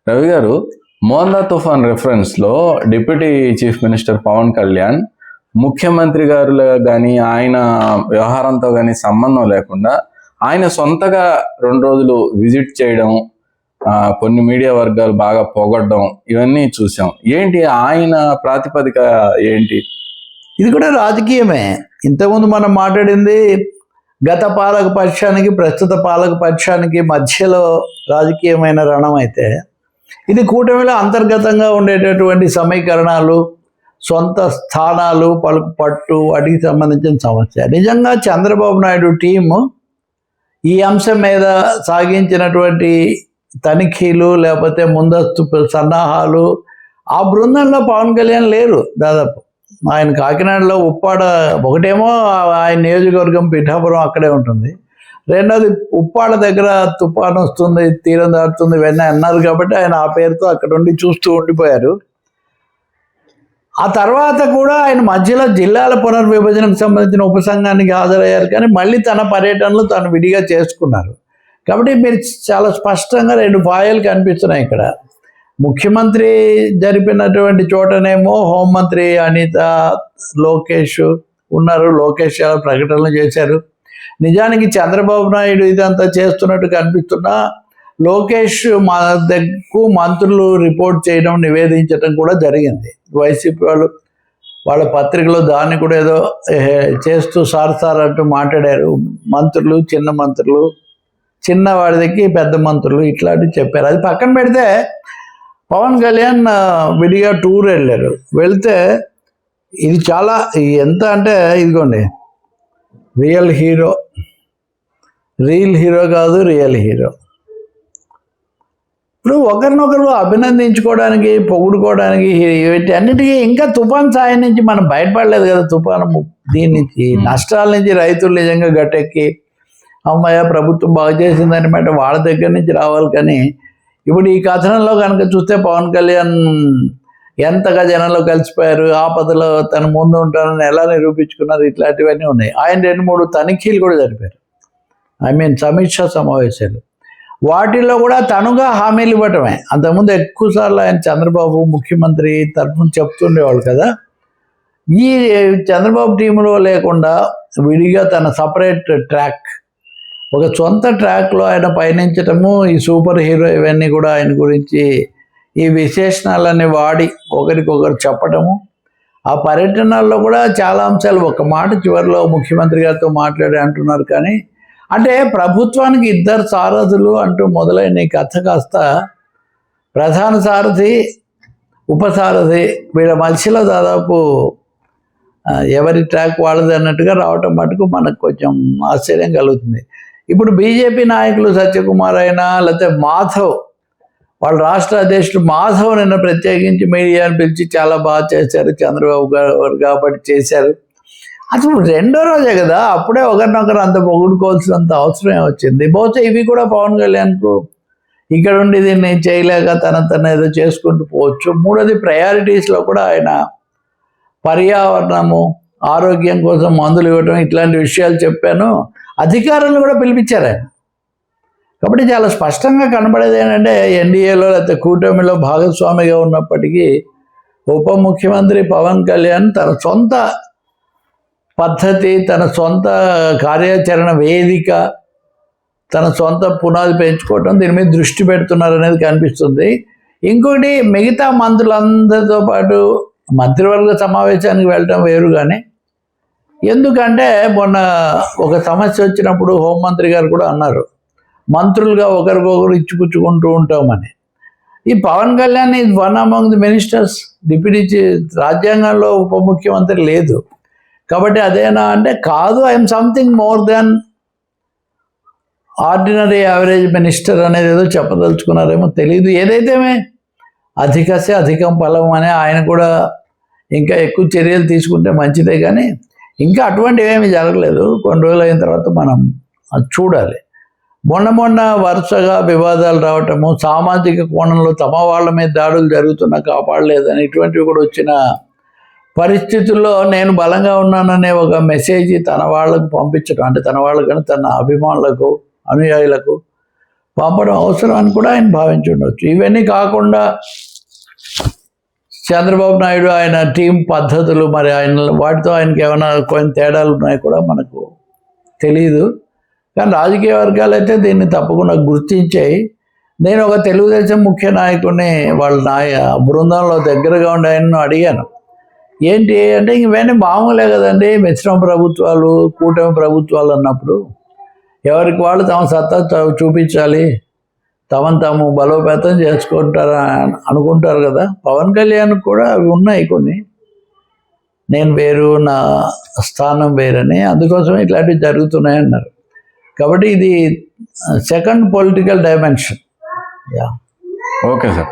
రవి గారు, మోందా తుఫాన్ రెఫరెన్స్ లో deputy chief minister Pawan Kalyan ముఖ్యమంత్రి గారు కానీ ఆయన వ్యవహారంతో కానీ సంబంధం లేకుండా ఆయన సొంతగా 2 రోజులు విజిట్ చేయడం, కొన్ని మీడియా వర్గాలు బాగా పొగడ్డం, ఇవన్నీ చూసాం. ఏంటి ఆయన ప్రాతిపదిక ఏంటి? ఇది కూడా రాజకీయమే. ఇంతకుముందు మనం మాట్లాడింది గత పాలక పక్షానికి ప్రస్తుత పాలక పక్షానికి మధ్యలో రాజకీయమైన రణం అయితే, ఇది కూటమిలో అంతర్గతంగా ఉండేటటువంటి సమీకరణాలు, సొంత స్థానాలు, పట్టు వాటికి సంబంధించిన సమస్య. నిజంగా చంద్రబాబు నాయుడు టీము ఈ అంశం మీద సాగించినటువంటి తనిఖీలు లేకపోతే ముందస్తు సన్నాహాలు, ఆ బృందంలో పవన్ కళ్యాణ్ లేరు. దాదాపు ఆయన కాకినాడలో ఉప్పాడ ఒకటేమో ఆయన నియోజకవర్గం పిఠాపురం అక్కడే ఉంటుంది, రెండోది ఉప్పాడ దగ్గర తుఫాను వస్తుంది, తీరం దాటుతుంది ఇవన్నీ అన్నారు కాబట్టి ఆయన ఆ పేరుతో అక్కడ ఉండి చూస్తూ ఉండిపోయారు. ఆ తర్వాత కూడా ఆయన మధ్యలో జిల్లాల పునర్విభజనకు సంబంధించిన ఉపసంఘానికి హాజరయ్యారు, కానీ మళ్ళీ తన పర్యటనలు తను విడిగా చేసుకున్నారు. కాబట్టి మీరు చాలా స్పష్టంగా 2 పాయలు కనిపిస్తున్నాయి ఇక్కడ. ముఖ్యమంత్రి జరిపినటువంటి చోటనేమో హోంమంత్రి అనిత, లోకేష్ ఉన్నారు, లోకేష్ చాలా ప్రకటనలు చేశారు. నిజానికి చంద్రబాబు నాయుడు ఇదంతా చేస్తున్నట్టు కనిపిస్తున్నా లోకేష్ మా దగ్గరకు మంత్రులు రిపోర్ట్ చేయడం, నివేదించడం కూడా జరిగింది. వైసీపీ వాళ్ళ పత్రికలో దాన్ని కూడా ఏదో చేస్తూ సార్ అంటూ మాట్లాడారు. మంత్రులు, చిన్నవాడికి పెద్ద మంత్రులు ఇట్లాంటివి చెప్పారు. అది పక్కన పెడితే పవన్ కళ్యాణ్ విడిగా టూర్ వెళ్ళారు. వెళ్తే ఇది చాలా ఎంత అంటే, ఇదిగోండి రియల్ హీరో కాదు, రియల్ హీరో. ఇప్పుడు ఒకరినొకరు అభినందించుకోవడానికి, పొగుడుకోవడానికి, అన్నిటికీ ఇంకా తుఫాన్ సాయం నుంచి మనం బయటపడలేదు కదా. తుఫాను దీని నుంచి నష్టాల నుంచి రైతులు నిజంగా గట్టెక్కి అమ్మాయ ప్రభుత్వం బాగా చేసిందనమాట వాళ్ళ దగ్గర నుంచి రావాలి. కానీ ఇప్పుడు ఈ కథనంలో కనుక చూస్తే పవన్ కళ్యాణ్ ఎంతగా జనంలో కలిసిపోయారు, ఆపదలో తన ముందు ఉంటారని ఎలా నిరూపించుకున్నారు, ఇట్లాంటివన్నీ ఉన్నాయి. ఆయన 2-3 తనిఖీలు కూడా జరిపారు, సమీక్షా సమావేశాలు. వాటిల్లో కూడా తనుగా హామీలు ఇవ్వటమే. అంతకుముందు ఎక్కువసార్లు ఆయన చంద్రబాబు ముఖ్యమంత్రి తరఫున చెప్తుండేవాళ్ళు కదా. ఈ చంద్రబాబు టీంలో లేకుండా విడిగా తన సపరేట్ ట్రాక్, ఒక సొంత ట్రాక్లో ఆయన పయనించటము, ఈ సూపర్ హీరో ఇవన్నీ కూడా ఆయన గురించి ఈ విశేషణాలన్నీ వాడి ఒకరికొకరు చెప్పటము. ఆ పర్యటనల్లో కూడా చాలా అంశాలు ఒక మాట చివరిలో ముఖ్యమంత్రి గారితో మాట్లాడి అంటున్నారు. కానీ అంటే ప్రభుత్వానికి 2 సారథులు అంటూ మొదలైన ఈ కథ కాస్త ప్రధాన సారథి, ఉపసారథి వీళ్ళ మధ్యలో దాదాపు ఎవరి ట్రాక్ వాళ్ళది అన్నట్టుగా రావటం మటుకు మనకు కొంచెం ఆశ్చర్యం కలుగుతుంది. ఇప్పుడు బీజేపీ నాయకులు సత్యకుమార్ అయినా లేకపోతే మాధవ్, వాళ్ళ రాష్ట్ర అధ్యక్షుడు మాధవ్ నిన్న ప్రత్యేకించి మీడియాను పిలిచి చాలా బాగా చేశారు చంద్రబాబు గారు కాబట్టి చేశారు. అసలు 2వ రోజే కదా, అప్పుడే ఒకరినొకరు అంత పొగుడుకోవాల్సినంత అవసరం వచ్చింది. బహుశా ఇవి కూడా పవన్ కళ్యాణ్కు ఇక్కడ ఉండి దీన్ని చేయలేక తన ఏదో చేసుకుంటూ పోవచ్చు. 3వది ప్రయారిటీస్లో కూడా ఆయన పర్యావరణము, ఆరోగ్యం కోసం మందులు ఇవ్వటం ఇట్లాంటి విషయాలు చెప్పాను. అధికారులను కూడా పిలిపించారు ఆయన. కాబట్టి చాలా స్పష్టంగా కనబడేది ఏంటంటే ఎన్డీఏలో లేకపోతే కూటమిలో భాగస్వామిగా ఉన్నప్పటికీ ఉప ముఖ్యమంత్రి పవన్ కళ్యాణ్ తన సొంత పద్ధతి, తన సొంత కార్యాచరణ వేదిక, తన సొంత పునాది పెంచుకోవటం, దీని మీద దృష్టి పెడుతున్నారు అనేది కనిపిస్తుంది. ఇంకోటి మిగతా మంత్రులందరితో పాటు మంత్రివర్గ సమావేశానికి వెళ్ళటం వేరు. కానీ ఎందుకంటే మొన్న ఒక సమస్య వచ్చినప్పుడు హోంమంత్రి గారు కూడా అన్నారు, మంత్రులుగా ఒకరికొకరు ఇచ్చిపుచ్చుకుంటూ ఉంటామని. ఈ Pawan Kalyan is one among the ministers, deputy రాజ్యాంగంలో ఉప ముఖ్యమంత్రి లేదు కాబట్టి అదేనా అంటే కాదు, I'm something more than ordinary average minister అనేది ఏదో చెప్పదలుచుకున్నారేమో తెలియదు. ఏదైతేమే అధికసే అధికం ఫలం అని ఆయన కూడా ఇంకా ఎక్కువ చర్యలు తీసుకుంటే మంచిదే. కానీ ఇంకా అటువంటివి ఏమీ జరగలేదు. కొన్ని రోజులు అయిన తర్వాత మనం అది చూడాలి. మొన్న వరుసగా వివాదాలు రావటము, సామాజిక కోణంలో తమ వాళ్ళ మీద దాడులు జరుగుతున్నా కాపాడలేదని ఇటువంటివి కూడా వచ్చిన పరిస్థితుల్లో నేను బలంగా ఉన్నాననే ఒక మెసేజ్ తన వాళ్ళకు పంపించడం, అంటే తన వాళ్ళకని తన అభిమానులకు, అనుయాయులకు పంపడం అవసరం అని కూడా ఆయన భావించి ఉండొచ్చు. ఇవన్నీ కాకుండా చంద్రబాబు నాయుడు ఆయన టీం పద్ధతులు మరి ఆయన వాటితో ఆయనకి ఏమైనా కొన్ని తేడాలు ఉన్నాయి కూడా మనకు తెలియదు. కానీ రాజకీయ వర్గాలు అయితే దీన్ని తప్పకుండా గుర్తించాయి. నేను ఒక తెలుగుదేశం ముఖ్య నాయకుడిని వాళ్ళ బృందంలో దగ్గరగా ఉండి ఆయనను అడిగాను, ఏంటి అంటే ఇవన్నీ మామూలే కదండి, మిశ్రమ ప్రభుత్వాలు కూటమి ప్రభుత్వాలు అన్నప్పుడు ఎవరికి వాళ్ళు తమ సత్తా చూపించాలి, తమను తాము బలోపేతం చేసుకుంటారా అనుకుంటారు కదా. పవన్ కళ్యాణ్ కూడా అవి ఉన్నాయి కొన్ని, నేను వేరు నా స్థానం వేరని, అందుకోసం ఇట్లాంటివి జరుగుతున్నాయి అన్నారు. కాబట్టి ఇది second political dimension. Okay sir.